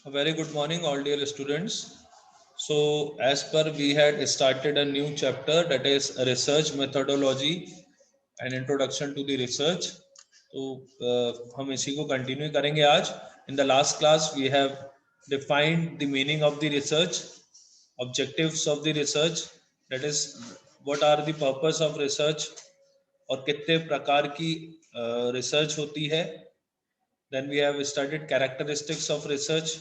A very good morning, all dear students. So, as per we had started a new chapter, that is research methodology and introduction to the research. तो हम इसी को continue करेंगे आज. In the last class, we have defined the meaning of the research, objectives of the research, that is what are the purpose of research और कितने प्रकार की research होती है. Then we have studied characteristics of research,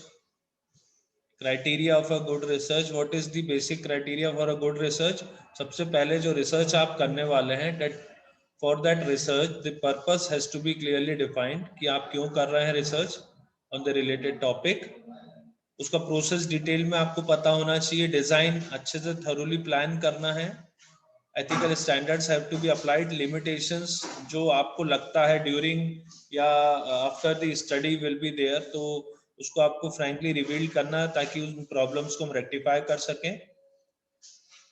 criteria of a good research. What is the basic criteria for a good research? सबसे पहले जो research आप करने वाले हैं, that for that research the purpose has to be clearly defined कि आप क्यों कर रहे हैं research on the related topic. उसका प्रोसेस डिटेल में आपको पता होना चाहिए. डिजाइन अच्छे से थरोली प्लान करना है. Ethical standards have to be applied. Limitations जो आपको लगता है ड्यूरिंग या after the study will be there, तो उसको आपको फ्रैंकली रिवील करना है ताकि उन प्रॉब्लम्स को हम रेक्टिफाई कर सकें.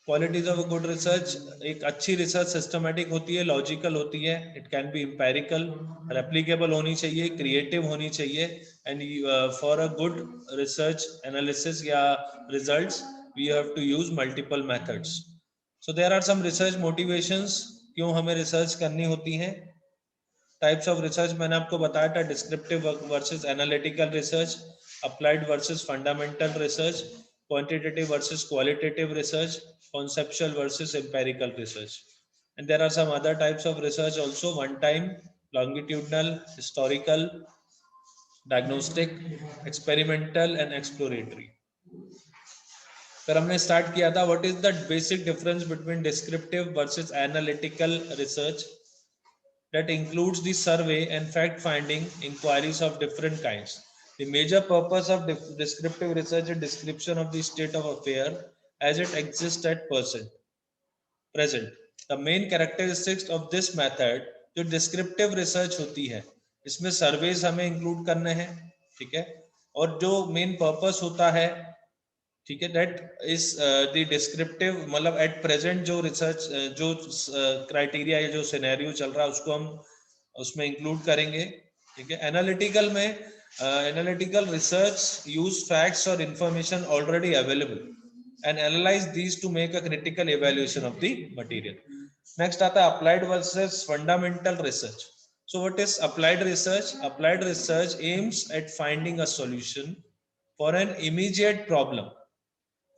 Qualities of a good research. एक अच्छी रिसर्च सिस्टमेटिक होती है, लॉजिकल होती है, it can be empirical, replicable होनी चाहिए, क्रिएटिव होनी चाहिए. And for a good research analysis या results we have to use multiple methods. So there are some research motivations, क्यों हमें रिसर्च करनी होती है. टाइप्स ऑफ रिसर्च मैंने आपको बताया था, descriptive versus analytical research, applied versus fundamental research, quantitative versus qualitative research, conceptual versus empirical research. And there are some other types of research also: one time, longitudinal, historical, diagnostic, experimental and exploratory. फिर हमने start किया था what is the basic difference between descriptive versus analytical research. That includes the survey and fact finding inquiries of different kinds. The major purpose of descriptive research is description of the state of affair as it exists at present. The main characteristics of this method, जो descriptive research होती है, इसमें surveys हमें include करने हैं, ठीक है. और जो main purpose होता है, ठीक है, that is the descriptive, मतलब at present जो research जो criteria या जो scenario चल रहा है उसको हम उसमें include करेंगे, ठीक है. Analytical में analytical research use facts or information already available and analyze these to make a critical evaluation of the material. Next आता है applied versus fundamental research. So what is applied research? Applied research aims at finding a solution for an immediate problem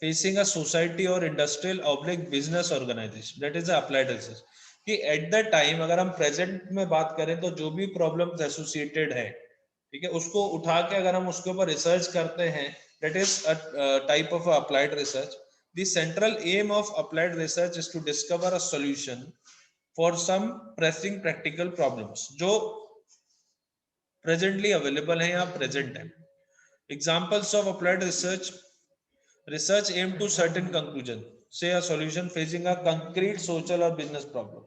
facing a society or industrial oblique business organization. That is the applied research. कि at the time अगर हम present में बात करें तो जो भी problems associated है, ठीक है, उसको उठा के अगर हम उसके ऊपर research करते हैं, that is a type of applied research. The central aim of applied research is to discover a solution for some pressing practical problems जो presently available हैं या present हैं. Examples of applied research: research aimed to certain conclusion, say a solution facing a concrete social or business problem.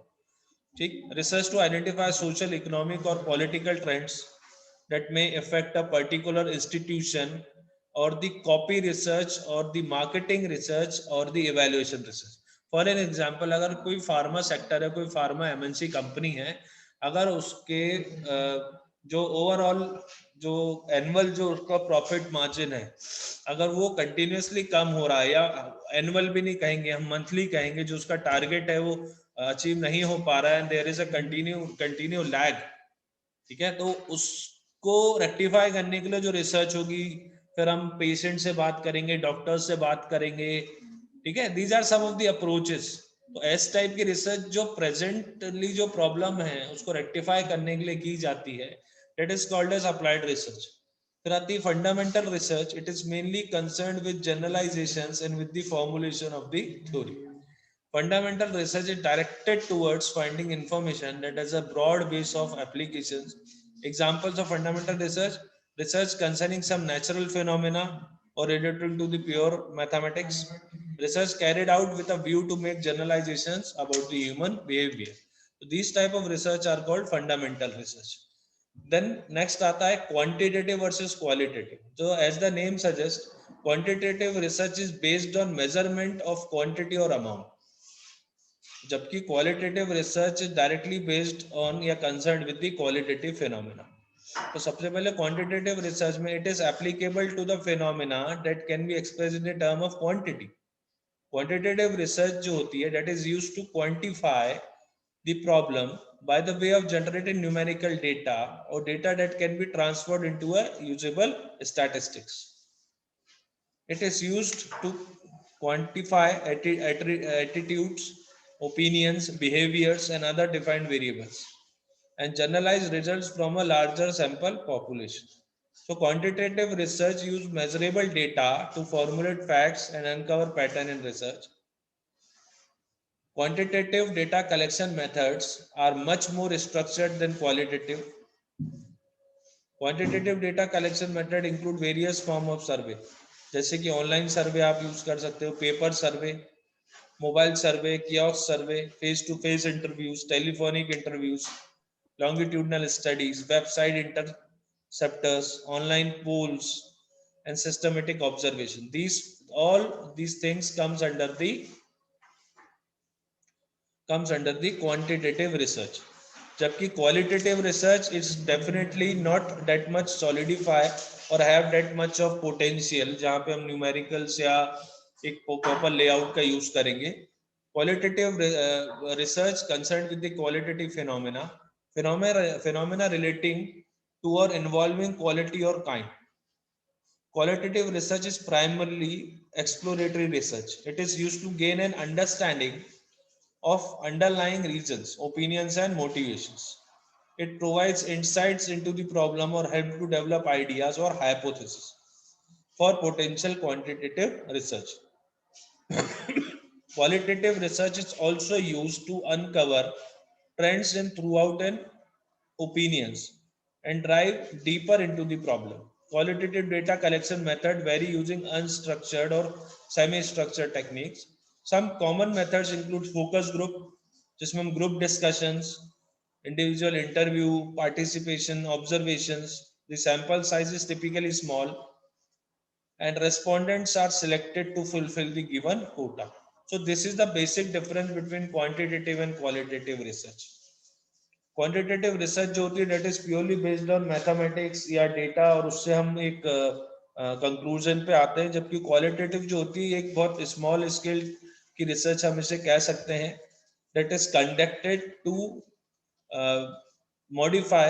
ठीक. Research to identify social, economic or political trends that may affect a particular institution, or the copy research or the marketing research or the evaluation research. For an example, अगर कोई pharma sector है, कोई pharma MNC company है, अगर उसके जो overall जो annual जो उसका प्रॉफिट मार्जिन है, अगर वो कंटिन्यूसली कम हो रहा है, या एनुअल भी नहीं कहेंगे हम, मंथली कहेंगे, जो उसका टारगेट है वो अचीव नहीं हो पा रहा है, there is a continue lag, ठीक है, तो उसको रेक्टिफाई करने के लिए जो रिसर्च होगी, फिर हम पेशेंट से बात करेंगे, डॉक्टर्स से बात करेंगे, ठीक है. These are some of the approaches. तो इस टाइप की रिसर्च जो प्रेजेंटली जो प्रॉब्लम है उसको रेक्टिफाई करने के लिए की जाती है, that is called as applied research. फिर आती है fundamental research. It is mainly concerned with generalizations and with the formulation of the theory. Fundamental research is directed towards finding information that has a broad base of applications. Examples of fundamental research: research concerning some natural phenomena or related to the pure mathematics, research carried out with a view to make generalizations about the human behavior. So these type of research are called fundamental research. Then next आता है quantitative versus qualitative. So as the name suggests, quantitative research is based on measurement of quantity or amount, जबकि qualitative research is directly based on या concerned with the qualitative phenomena. तो सबसे पहले quantitative research में it is applicable to the phenomena that can be expressed in the term of quantity. Quantitative research जो होती है that is used to quantify the problem by the way of generating numerical data or data that can be transferred into a usable statistics. It is used to quantify attitudes, opinions, behaviors, and other defined variables, and generalize results from a larger sample population. So quantitative research uses measurable data to formulate facts and uncover pattern in research. Quantitative data collection methods are much more structured than qualitative. Quantitative data collection method include various form of survey, जैसे कि online survey आप use कर सकते हो, paper survey, mobile survey, kiosk survey, face to face interviews, telephonic interviews, longitudinal studies, website interceptors, online polls, and systematic observation. These things comes under the quantitative research. जबकि qualitative research is definitely not that much solidify or have that much of potential, जहाँ पे हम numericals या एक proper layout का use करेंगे. Qualitative research concerned with the qualitative phenomena relating to or involving quality or kind. Qualitative research is primarily exploratory research. It is used to gain an understanding of underlying reasons, opinions, and motivations. It provides insights into the problem or help to develop ideas or hypotheses for potential quantitative research. Qualitative research is also used to uncover trends in throughout and opinions and dive deeper into the problem. Qualitative data collection method vary using unstructured or semi-structured techniques. Some common methods include focus group, जिसमें हम group discussions, individual interview, participation, observations. The sample size is typically small and respondents are selected to fulfill the given quota. So this is the basic difference between quantitative and qualitative research. Quantitative research जो होती है that is purely based on mathematics या data और उससे हम एक conclusion पे आते हैं, जबकि क्वालिटेटिव जो होती है एक बहुत स्मॉल स्केल की रिसर्च हम इसे कह सकते हैं that is conducted to modify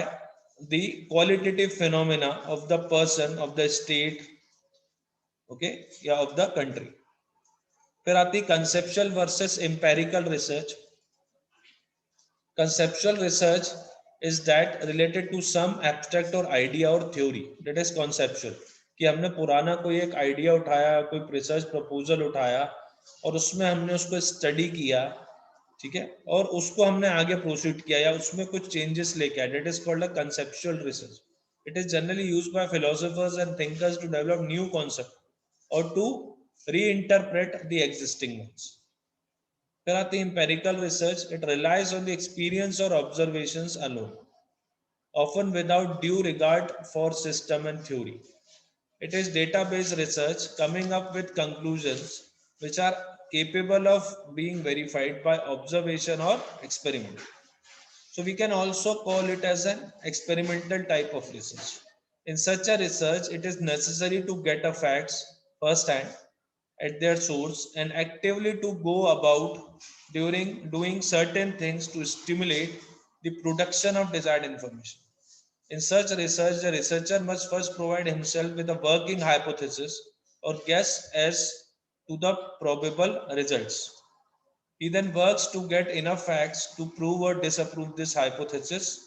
the qualitative phenomena of the person, of the state, okay, या of the country. फिर आती conceptual versus empirical research. Conceptual research is that related to some abstract or idea or theory. That is conceptual. कि हमने पुराना कोई एक idea उठाया, कोई रिसर्च प्रपोजल उठाया और उसमें हमने उसको स्टडी किया, ठीक है, और उसको हमने आगे प्रोसीड किया या उसमें कुछ चेंजेस लेके आया. That is called a conceptual research. It is generally used by philosophers and thinkers to develop new concept or to reinterpret the existing ones. Then at the empirical research, it relies on the experience or observations alone, often without due regard for system and theory. It is database research coming up with conclusions which are capable of being verified by observation or experiment. So we can also call it as an experimental type of research. In such a research, it is necessary to get a facts firsthand at their source and actively to go about during doing certain things to stimulate the production of desired information. In such research, the researcher must first provide himself with a working hypothesis or guess as to the probable results. He then works to get enough facts to prove or disapprove this hypothesis,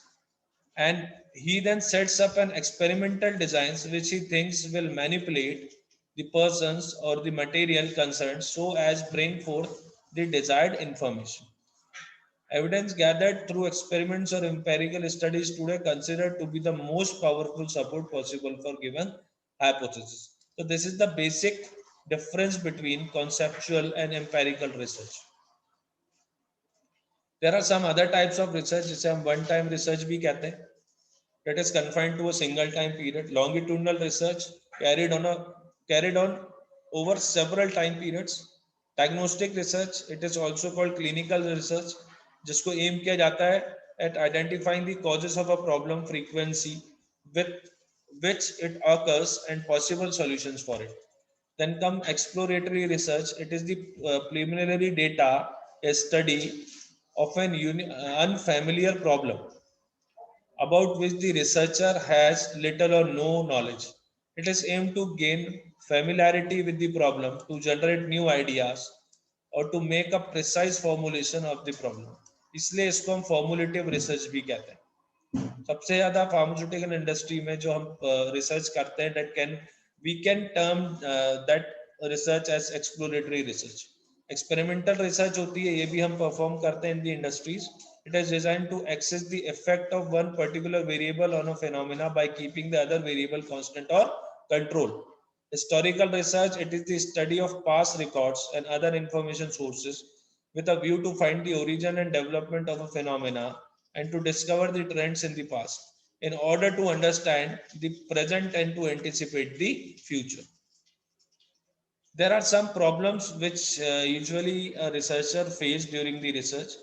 and he then sets up an experimental designs which he thinks will manipulate the persons or the material concerned so as bring forth the desired information. Evidence gathered through experiments or empirical studies today considered to be the most powerful support possible for given hypothesis. So this is the basic difference between conceptual and empirical research. There are some other types of research जिसे हम one time research भी कहते हैं, that is confined to a single time period. Longitudinal research carried on over several time periods. Diagnostic research, it is also called clinical research, जिसको aim किया जाता है at identifying the causes of a problem, frequency, with which it occurs and possible solutions for it. Then come exploratory research. It is the preliminary data, a study of an unfamiliar problem about which the researcher has little or no knowledge. It is aimed to gain familiarity with the problem, to generate new ideas और to make a precise formulation of the problem. इसलिए इसको हम फॉर्मुलेटिव research भी कहते हैं. सबसे ज्यादा pharmaceutical industry में जो हम रिसर्च करते हैं we can term that research as exploratory research. Experimental research होती है, ये भी हम परफॉर्म करते हैं in the industries. It is designed to assess the effect of one particular variable on a phenomena by keeping the other variable constant or control. Historical research, it is the study of past records and other information sources with a view to find the origin and development of a phenomena and to discover the trends in the past in order to understand the present and to anticipate the future. There are some problems which usually a researcher face during the research.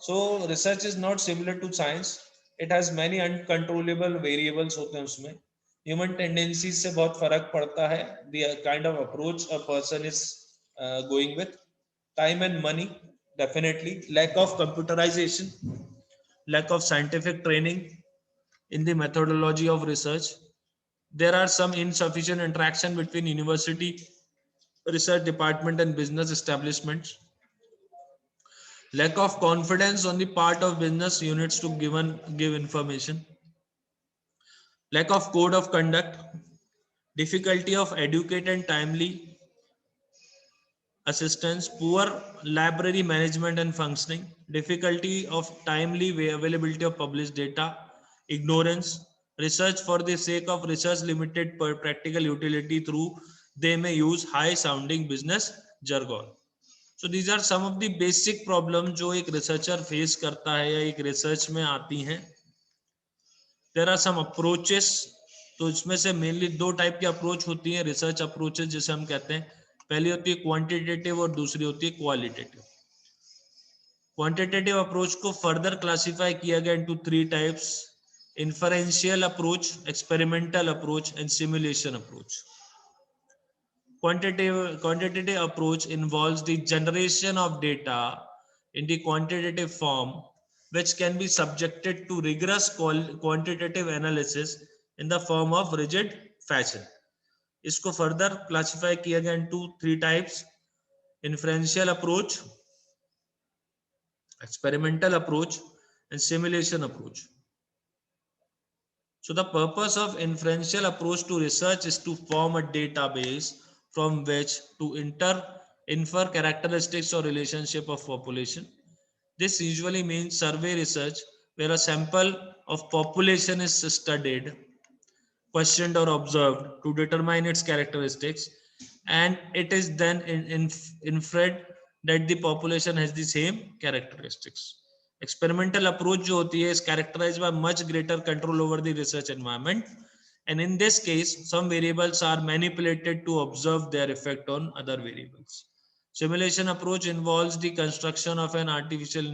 So research is not similar to science. It has many uncontrollable variables होते हैं उसमें. Human tendencies से बहुत फर्क पड़ता है. The kind of approach a person is going with. Time and money, definitely. Lack of computerization, lack of scientific training in the methodology of research. There are some insufficient interaction between university research department and business establishments. Lack of confidence on the part of business units to give information. Lack of code of conduct. Difficulty of adequate and timely assistance. Poor library management and functioning. Difficulty of timely availability of published data. Ignorance. Research for the sake of research limited per practical utility through they may use high sounding business jargon. So these are some of the basic problems जो एक researcher face करता है या एक research में आती हैं. There are some approaches. तो इसमें से mainly दो type की approach होती हैं research approaches जिसे हम कहते हैं. पहली होती है quantitative और दूसरी होती है qualitative. Quantitative approach को further classify किया गया into three types: inferential approach, experimental approach and simulation approach. Quantitative approach involves the generation of data in the quantitative form, which can be subjected to rigorous quantitative analysis in the form of rigid fashion. इसको further classify किया गया into three types: inferential approach, experimental approach and simulation approach. So the purpose of inferential approach to research is to form a database from which to infer characteristics or relationship of population. This usually means survey research where a sample of population is studied, questioned or observed to determine its characteristics, and it is then inferred that the population has the same characteristics. Experimental approach जो होती है is characterized by much greater control over the research environment, and in this case some variables are manipulated to observe their effect on other variables. Simulation approach involves the construction of an artificial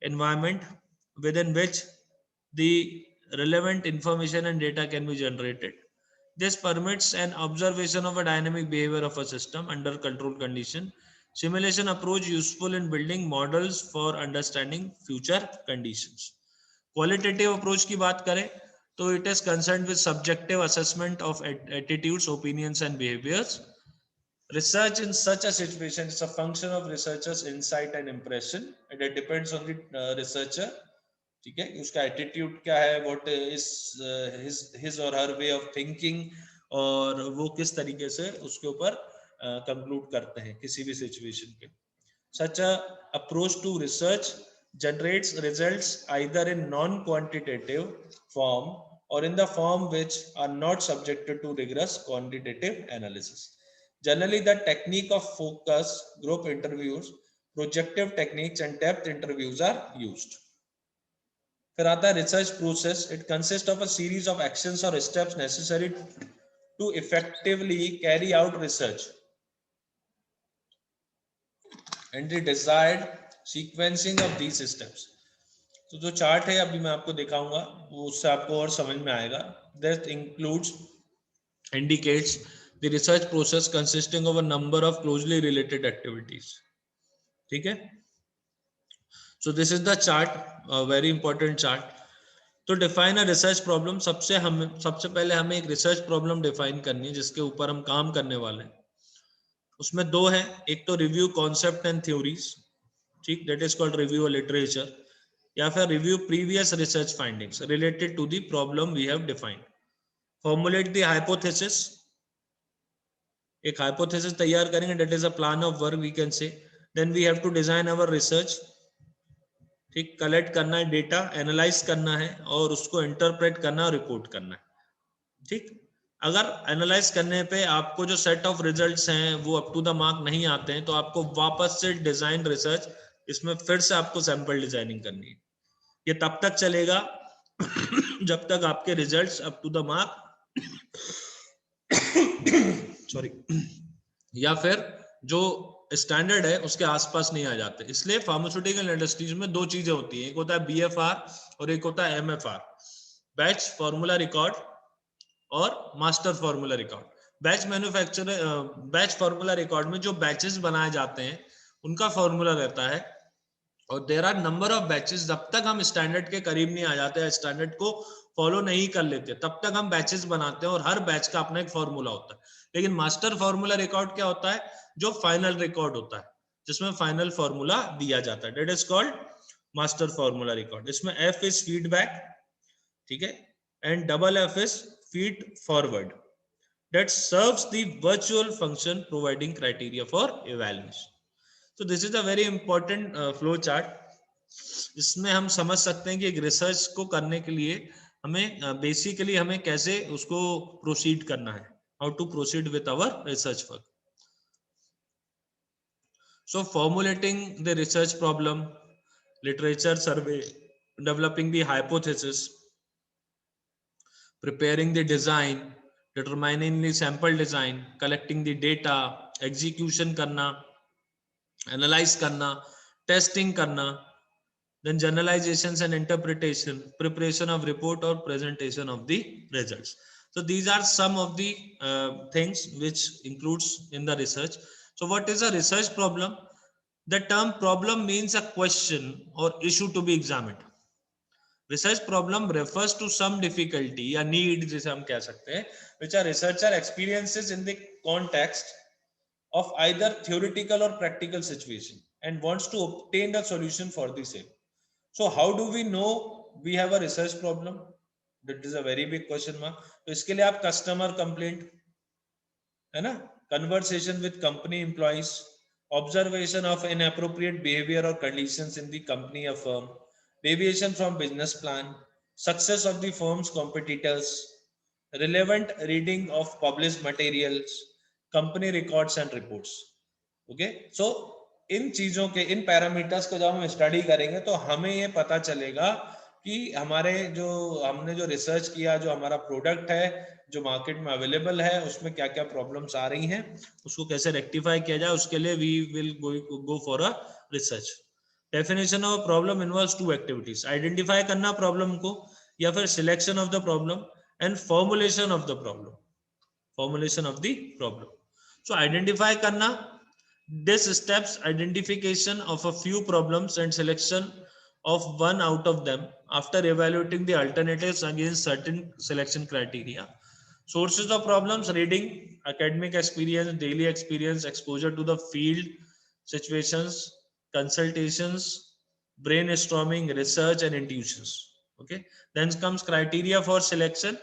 environment within which the relevant information and data can be generated. This permits an observation of a dynamic behavior of a system under control condition. Simulation approach useful in building models for understanding future conditions. Qualitative approach की बात करें तो it is concerned with subjective assessment of attitudes, opinions and behaviors. Research in such a situation is a function of researcher's insight and impression, and it depends on the researcher. ठीक है, उसका attitude क्या है, what is his और हर way of thinking, और वो किस तरीके से उसके ऊपर कंक्लूड करते हैं किसी भी सिचुएशन के. Such a approach to research generates results either in non-quantitative form or in the form which are not subjected to rigorous quantitative analysis. Generally, the technique of focus group interviews, projective techniques and depth interviews are used. फिर आता है research process. It consist of a series of actions और steps necessary to effectively carry out research and the desired sequencing of these steps. तो जो chart है अभी मैं आपको दिखाऊंगा वो उससे आपको और समझ में आएगा. that includes indicates the research process consisting of a number of closely related activities. ठीक है, so this is the chart, a very important chart. तो डिफाइन अ रिसर्च प्रॉब्लम, सबसे पहले हमें एक रिसर्च प्रॉब्लम डिफाइन करनी है जिसके ऊपर हम काम करने वाले हैं. उसमें दो है, एक तो रिव्यू कॉन्सेप्ट एंड थ्योरीज, ठीक, that is called review literature, या फिर review previous research findings related to the problem we have defined. Formulate the hypothesis, एक हाइपोथेसिस तैयार करेंगे, that is a plan of work we can say. Then we have to design our research, ठीक, collect करना है data, analyse करना है और उसको इंटरप्रेट करना और रिपोर्ट करना है. ठीक, अगर एनालाइज करने पे आपको जो सेट ऑफ रिजल्ट्स हैं वो अप टू द मार्क नहीं आते हैं तो आपको वापस से डिजाइन रिसर्च, इसमें फिर से आपको सैंपल डिजाइनिंग करनी है. ये तब तक चलेगा जब तक आपके results up to the mark sorry या फिर जो स्टैंडर्ड है उसके आसपास नहीं आ जाते. इसलिए फार्मास्यूटिकल इंडस्ट्रीज में दो चीजें होती हैं, एक होता है BFR और एक होता है MFR, बैच फॉर्मूला रिकॉर्ड और master formula record. Batch formula record में जो बैचेस बनाए जाते हैं उनका फॉर्मूला रहता है, और there are number of batches. जब तक हम स्टैंडर्ड के करीब नहीं आ जाते, स्टैंडर्ड को फॉलो नहीं कर लेते, तब तक हम बैचेस बनाते हैं और हर बैच का अपना एक फॉर्मूला होता है. लेकिन मास्टर फॉर्मूला रिकॉर्ड क्या होता है, जो फाइनल रिकॉर्ड होता है जिसमें फाइनल फॉर्मूला दिया जाता है, that is called master formula record. इसमें F इज फीडबैक, ठीक है, and double F is feed forward, that serves the virtual function providing criteria for evaluation. So this is a very important flow chart. इसमें हम समझ सकते हैं कि एक रिसर्च को करने के लिए हमें बेसिकली हमें कैसे उसको प्रोसीड करना है, how to proceed with our research work. So formulating the research problem, literature survey, developing the hypothesis, preparing the design, determining the sample design, collecting the data, execution करना, analyze करना, testing करना, then generalizations and interpretation, preparation of report or presentation of the results. So these are some of the things which includes in the research. So what is a research problem? The term problem means a question or issue to be examined. Research problem refers to some difficulty या need जिसे हम कह सकते हैं, which a researcher experiences in the context of either theoretical or practical situation and wants to obtain a solution for the same. So how do we know we have a research problem? That is a very big question mark. तो इसके लिए आप customer complaint है ना, conversation with company employees, observation of inappropriate behavior or conditions in the company or firm, deviation from business plan, success of the firm's competitors, relevant reading of published materials, company records and reports. Okay, so इन चीजों के, इन parameters को जब हम study करेंगे तो हमें ये पता चलेगा कि हमारे जो हमने जो रिसर्च किया, जो हमारा प्रोडक्ट है जो मार्केट में अवेलेबल है, उसमें क्या क्या प्रॉब्लम्स आ रही हैं, उसको कैसे रेक्टिफाई किया जाए, उसके लिए we will go for a research. Definition of problem involves two activities, identify करना प्रॉब्लम को या फिर selection of the problem and formulation of the problem. Formulation of the problem, so identify करना, this steps identification of a few problems and selection of one out of them after evaluating the alternatives against certain selection criteria. Sources of problems: reading, academic experience, daily experience, exposure to the field situations, consultations, brainstorming, research and intuitions. Okay, then comes criteria for selection: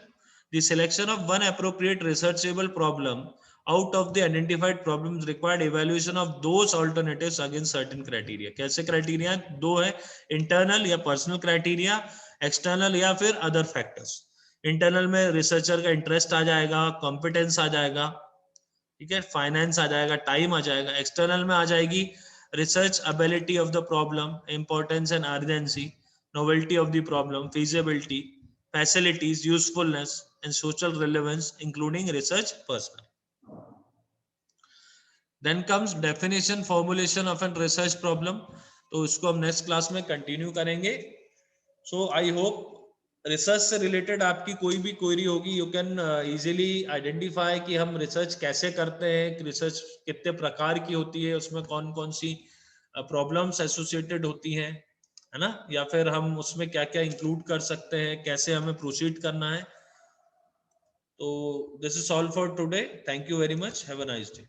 the selection of one appropriate researchable problem out of the identified problems required evaluation of those alternatives against certain criteria. कैसे criteria? दो है, internal या personal criteria, external या फिर other factors. internal में researcher का interest आ जाएगा, competence आ जाएगा, ठीक है, finance आ जाएगा, time आ जाएगा. external में आ जाएगी research ability of the problem, importance and urgency, novelty of the problem, feasibility, facilities, usefulness and social relevance including research personnel. Then comes definition, formulation of a research problem. तो इसको हम next class में continue करेंगे. So I hope research से related आपकी कोई भी query होगी, यू कैन इजीली आइडेंटिफाई कि हम रिसर्च कैसे करते हैं, रिसर्च कितने प्रकार की होती है, उसमें कौन कौन सी प्रॉब्लम्स एसोसिएटेड होती हैं, है ना, या फिर हम उसमें क्या क्या इंक्लूड कर सकते हैं, कैसे हमें प्रोसीड करना है. तो this is all for today. Thank you very much. Have a nice day.